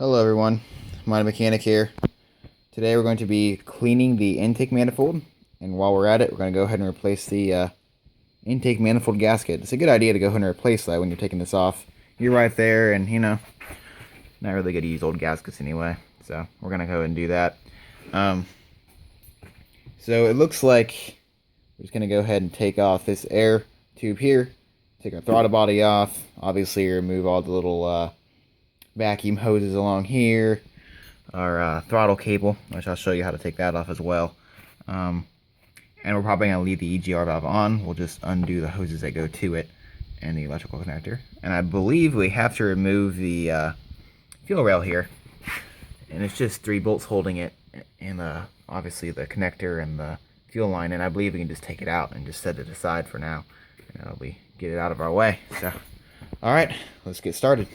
Hello everyone, MightyMechanic here. Today we're going to be cleaning the intake manifold, and while we're at it, we're going to go ahead and replace the intake manifold gasket. It's a good idea to go ahead and replace that when you're taking this off. You're right there, and not really good to use old gaskets anyway, so we're going to go ahead and do that. So it looks like we're just going to go ahead and take off this air tube here, take our throttle body off, obviously remove all the little vacuum hoses along here, our throttle cable, which I'll show you how to take that off as well. And we're probably going to leave the EGR valve on. We'll just undo the hoses that go to it and the electrical connector. And I believe we have to remove the fuel rail here. And it's just 3 bolts holding it, and obviously the connector and the fuel line. And I believe we can just take it out and just set it aside for now. And that'll get it out of our way. So, alright, let's get started.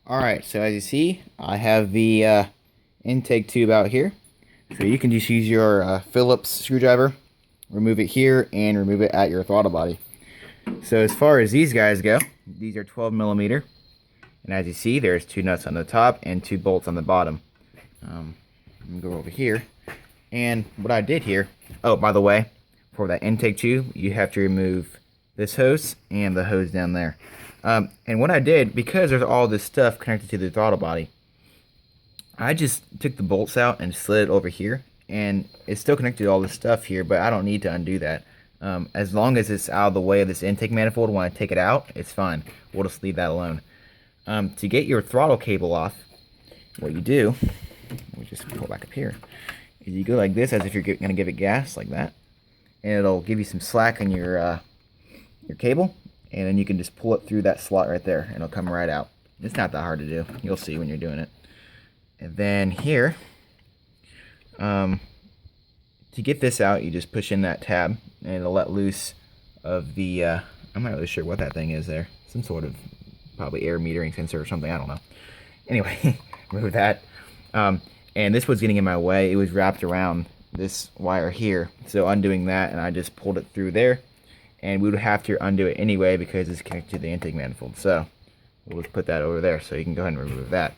Alright, so as you see, I have the intake tube out here. So you can just use your Phillips screwdriver, remove it here, and remove it at your throttle body. So as far as these guys go, these are 12mm. And as you see, there's 2 nuts on the top and 2 bolts on the bottom. Let me go over here. And what I did here, oh, by the way, for that intake tube, you have to remove this hose and the hose down there. And what I did, because there's all this stuff connected to the throttle body, I just took the bolts out and slid it over here, and it's still connected to all this stuff here, but I don't need to undo that. As long as it's out of the way of this intake manifold, when I take it out, it's fine. We'll just leave that alone. To get your throttle cable off, what you do, we just pull back up here, is you go like this, as if you're going to give it gas, like that, and it'll give you some slack on your cable. And then you can just pull it through that slot right there, and it'll come right out. It's not that hard to do. You'll see when you're doing it. And then here, to get this out, you just push in that tab, and it'll let loose of the, I'm not really sure what that thing is there. Some sort of probably air metering sensor or something, I don't know. Anyway, remove that. And this was getting in my way. It was wrapped around this wire here. So undoing that, and I just pulled it through there. And we would have to undo it anyway because it's connected to the intake manifold. So we'll just put that over there so you can go ahead and remove that.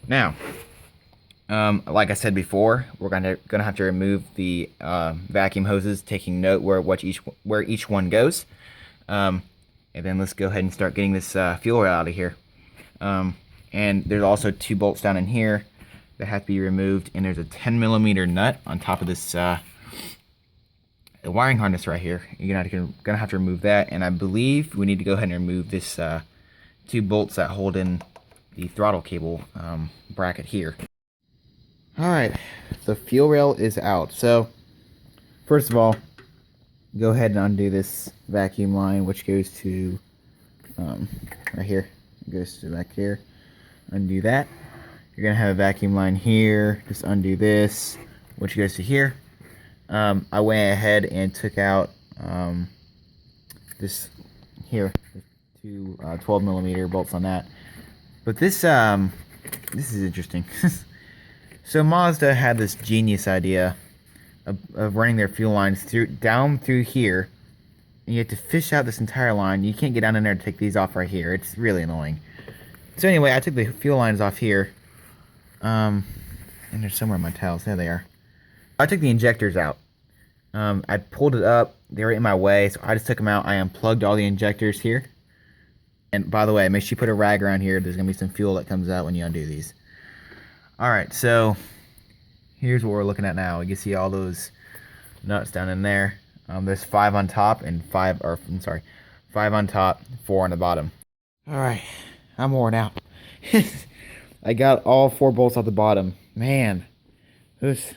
Now, like I said before, we're gonna have to remove the vacuum hoses, taking note where each one goes. And then let's go ahead and start getting this fuel rail out of here. And there's also 2 bolts down in here that have to be removed, and there's a 10mm nut on top of this the wiring harness right here. You're gonna have to remove that, and I believe we need to go ahead and remove this 2 bolts that hold in the throttle cable bracket here. Alright, the fuel rail is out. So first of all, go ahead and undo this vacuum line, which goes to right here. It goes to back here. Undo that. You're gonna have a vacuum line here. Just undo this, which goes to here. I went ahead and took out this here, 2 12mm bolts on that. But this is interesting. So Mazda had this genius idea of running their fuel lines down through here, and you have to fish out this entire line. You can't get down in there to take these off right here. It's really annoying. So anyway, I took the fuel lines off here. And they're somewhere in my towels. There they are. I took the injectors out. I pulled it up. They were in my way, so I just took them out. I unplugged all the injectors here. And by the way, make sure you put a rag around here. There's going to be some fuel that comes out when you undo these. Alright, so here's what we're looking at now. You can see all those nuts down in there. There's 5 on top and 5, or I'm sorry, 5 on top, 4 on the bottom. Alright, I'm worn out. I got all 4 bolts off the bottom. Man, it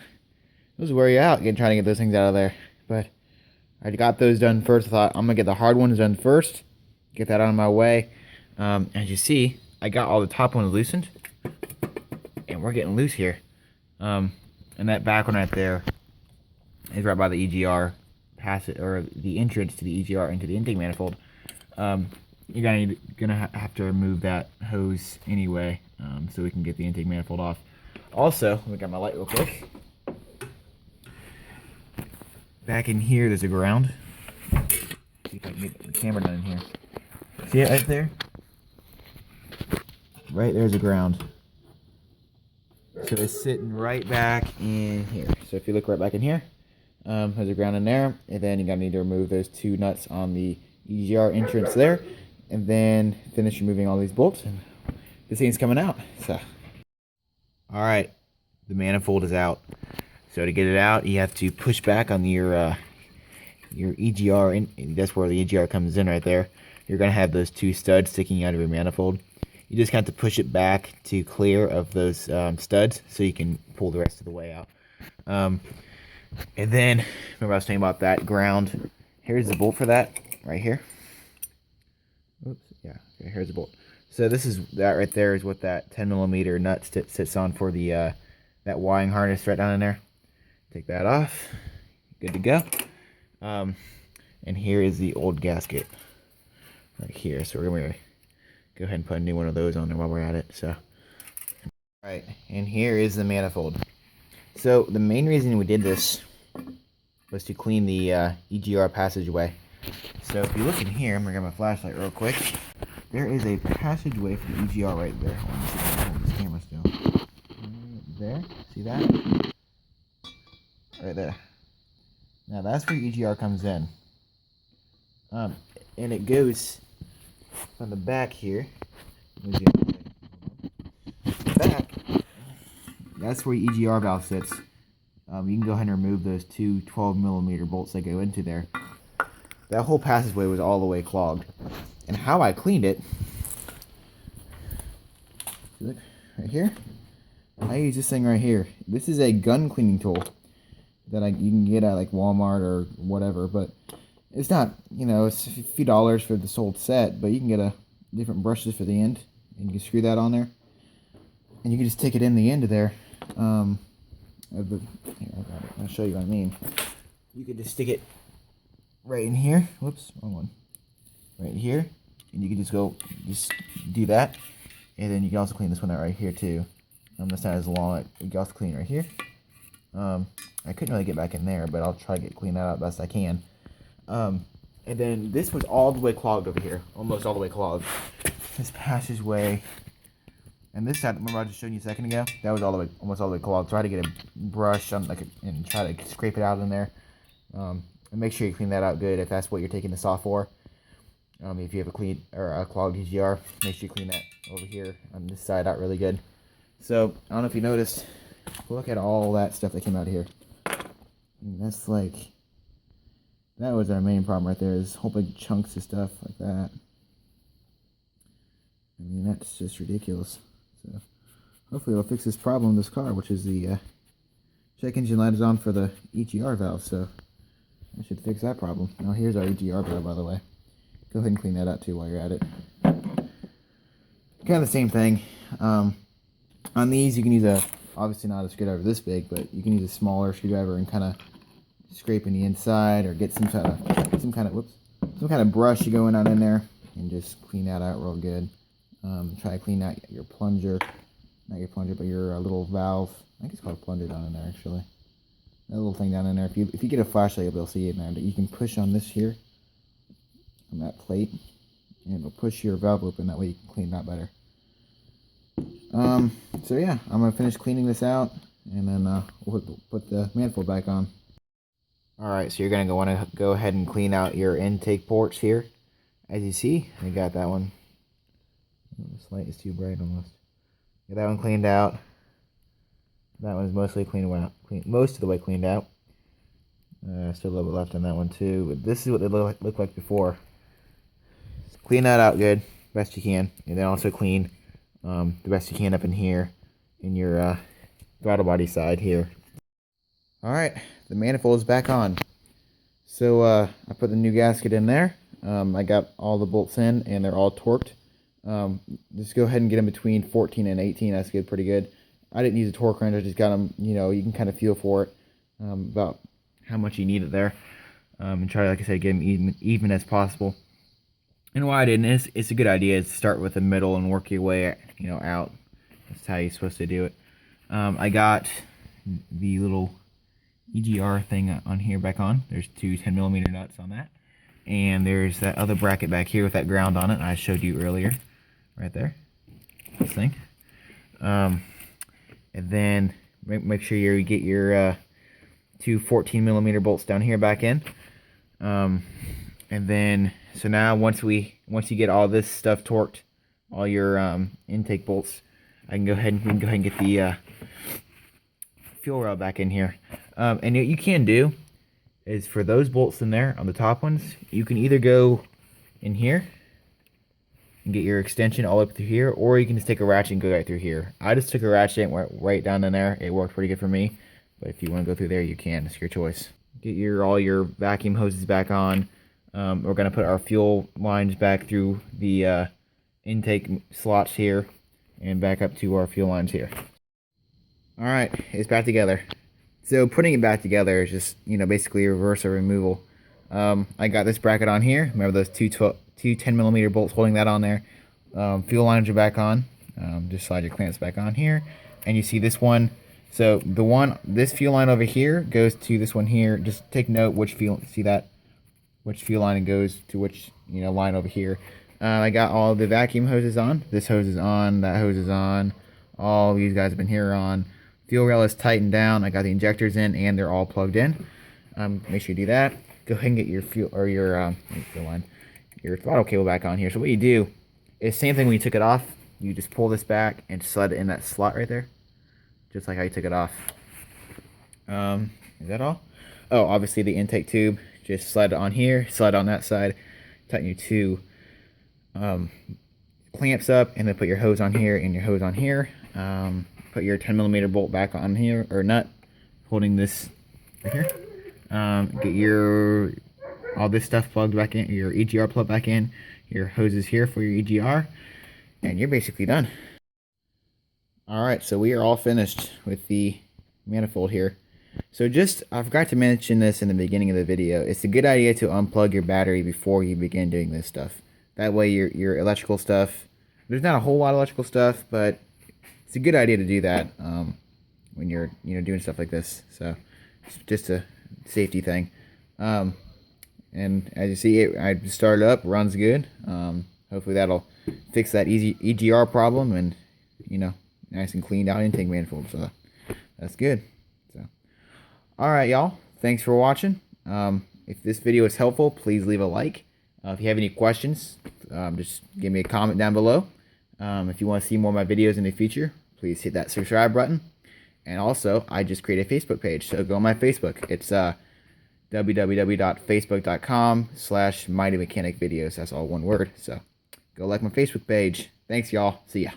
was wear you out trying to get those things out of there. But I got those done first. I thought I'm going to get the hard ones done first. Get that out of my way. As you see, I got all the top ones loosened. And we're getting loose here. And that back one right there is right by the EGR or the entrance to the EGR into the intake manifold. You're gonna have to remove that hose anyway, so we can get the intake manifold off. Also, let me get my light real quick. Back in here, there's a ground. See if I can get the camera done in here. See it right there? Right there's a ground. So it's sitting right back in here. So if you look right back in here, there's a ground in there, and then you're gonna need to remove those 2 nuts on the EGR entrance there, and then finish removing all these bolts, and this thing's coming out. So, all right, the manifold is out. So to get it out, you have to push back on your EGR, and that's where the EGR comes in right there. You're gonna have those 2 studs sticking out of your manifold. You just have to push it back to clear of those studs so you can pull the rest of the way out. And then, remember I was talking about that ground. Here's the bolt for that, right here. Oops, yeah, okay, here's the bolt. So that right there is what that 10mm nut sits on for the that wiring harness right down in there. Take that off, good to go. And here is the old gasket, right here. So we're gonna go ahead and put a new one of those on there while we're at it. So, alright, and here is the manifold. So the main reason we did this was to clean the EGR passageway. So if you look in here, I'm gonna grab my flashlight real quick. There is a passageway for the EGR right there. Hold this camera still. Right there, see that? Right there. Now that's where EGR comes in. And it goes on the back here. Back. That's where your EGR valve sits. You can go ahead and remove those 2 12mm bolts that go into there. That whole passageway was all the way clogged. And how I cleaned it, look right here. I use this thing right here. This is a gun cleaning tool that you can get at like Walmart or whatever, but it's not, it's a few dollars for the sold set, but you can get different brushes for the end, and you can screw that on there, and you can just take it in the end of there. Here, I got it. I'll show you what I mean. You could just stick it right in here. Whoops, wrong one. Right here, and you can just do that, and then you can also clean this one out right here too. That's not as long. You can also clean right here. I couldn't really get back in there, but I'll try to clean that out best I can. And then this was all the way clogged over here, almost all the way clogged. This passageway, and this side, remember I just showed you a second ago? That was almost all the way clogged. So I had to get a brush and try to scrape it out in there. And make sure you clean that out good if that's what you're taking this off for. If you have a clogged EGR, make sure you clean that over here on this side out really good. So I don't know if you noticed, look at all that stuff that came out of here. And that's that was our main problem right there, is whole big chunks of stuff like that. I mean, that's just ridiculous. So hopefully it'll fix this problem in this car, which is the check engine light is on for the EGR valve, so I should fix that problem. Now here's our EGR valve, by the way. Go ahead and clean that out too while you're at it. Kind of the same thing. On these, you can use obviously not a screwdriver this big, but you can use a smaller screwdriver and kind of scraping the inside, or get some kind of brush you going on in there and just clean that out real good. Try to clean out your plunger, not your plunger, but your little valve. I think it's called a plunger down in there actually. That little thing down in there. If you get a flashlight, you'll be able to see it now. You can push on this here, on that plate, and it'll push your valve open. That way you can clean that better. So yeah, I'm gonna finish cleaning this out, and then we'll put the manifold back on. Alright, so you're going to want to go ahead and clean out your intake ports here. As you see, I got that one. This light is too bright almost. Get that one cleaned out. That one's mostly most of the way cleaned out. Still a little bit left on that one too, but this is what they look like before. Just clean that out good, best you can, and then also clean the best you can up in here, in your throttle body side here. Alright, the manifold is back on. So I put the new gasket in there. I got all the bolts in and they're all torqued. Just go ahead and get them between 14 and 18. That's good, pretty good. I didn't use a torque wrench. I just got them, you can kind of feel for it, about how much you need it there, and try to, like I said, get them even as possible. And why I didn't is, it's a good idea is to start with the middle and work your way, out. That's how you're supposed to do it. I got the little EGR thing on here back on. There's two 10mm nuts on that. And there's that other bracket back here with that ground on it I showed you earlier. Right there. This thing. And then make sure you get your two 14mm bolts down here back in. And then, so now once you get all this stuff torqued, all your intake bolts, we can go ahead and get the fuel rod back in here. And what you can do is, for those bolts in there on the top ones, you can either go in here and get your extension all up through here, or you can just take a ratchet and go right through here. I just took a ratchet and went right down in there. It worked pretty good for me, but if you want to go through there, you can. It's your choice. Get all your vacuum hoses back on. We're going to put our fuel lines back through the intake slots here and back up to our fuel lines here. Alright, it's back together. So putting it back together is just, basically a reverse or removal. I got this bracket on here. Remember those two 10mm bolts holding that on there. Fuel lines are back on. Just slide your clamps back on here. And you see this one. So this fuel line over here goes to this one here. Just take note which fuel line it goes to which, line over here. I got all the vacuum hoses on. This hose is on, that hose is on. All these guys have been here on. Fuel rail is tightened down. I got the injectors in and they're all plugged in. Make sure you do that. Go ahead and get your your throttle cable back on here. So what you do is same thing when you took it off. You just pull this back and slide it in that slot right there, just like how you took it off. Is that all? Oh, obviously the intake tube. Just slide it on here, slide on that side, tighten your two clamps up, and then put your hose on here and your hose on here. Put your 10mm bolt back on here, or nut, holding this right here. Get all this stuff plugged back in, your EGR plug back in, your hoses here for your EGR, and you're basically done. Alright, so we are all finished with the manifold here. So I forgot to mention this in the beginning of the video. It's a good idea to unplug your battery before you begin doing this stuff. That way your electrical stuff, there's not a whole lot of electrical stuff, but it's a good idea to do that when you're doing stuff like this. So it's just a safety thing. And as you see, I started up, runs good. Hopefully that'll fix that EGR problem, and nice and cleaned out intake manifold. So that's good. So all right, y'all. Thanks for watching. If this video is helpful, please leave a like. If you have any questions, just give me a comment down below. If you want to see more of my videos in the future, please hit that subscribe button. And also, I just created a Facebook page, so go on my Facebook. It's www.facebook.com/MightyMechanic videos. That's all one word. So go like my Facebook page. Thanks, y'all. See ya.